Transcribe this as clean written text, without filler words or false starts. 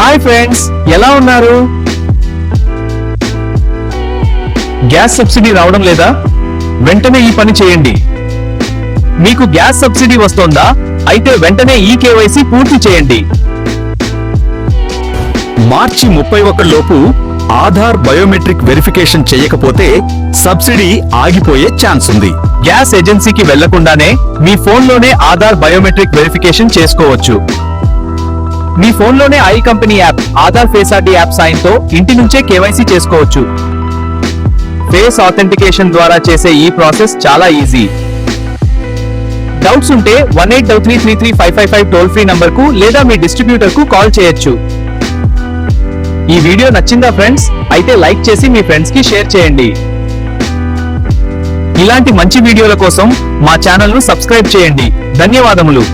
Hi friends, ఎలా ఉన్నారు? Gas subsidy రావడం లేదా? వెంటనే ఈ పని చేయండి. మీకు గ్యాస్ సబ్సిడీ వస్తోందా? అయితే వెంటనే ఈ కేవైసీ పూర్తి చేయండి. మార్చి 31 లోపు ఆధార్ బయోమెట్రిక్ వెరిఫికేషన్ చేయకపోతే సబ్సిడీ ఆగిపోయే ఛాన్స్ ఉంది. గ్యాస్ ఏజెన్సీకి వెళ్లకుండానే మీ ఫోన్లోనే ఆధార్ బయోమెట్రిక్ వెరిఫికేషన్ చేసుకోవచ్చు. మీ ఫోన్లోనే I company app, Aadhaar face ID app సాయంతో ఇంటి నుంచే కేవైసీ చేసుకోవచ్చు. ఫేస్ ఆథెంటికేషన్ ద్వారా చేసే ఈ ప్రాసెస్ చాలా ఈజీ. డౌట్స్ ఉంటే 1833335555 టోల్ ఫ్రీ నంబర్కు లేదా మీ డిస్ట్రిబ్యూటర్కు కాల్ చేయొచ్చు. ఈ వీడియో నచ్చిందా ఫ్రెండ్స్? అయితే లైక్ చేసి మీ ఫ్రెండ్స్ కి షేర్ చేయండి. ఇలాంటి మంచి వీడియోల కోసం మా ఛానల్ ను సబ్స్క్రైబ్ చేయండి. ధన్యవాదములు.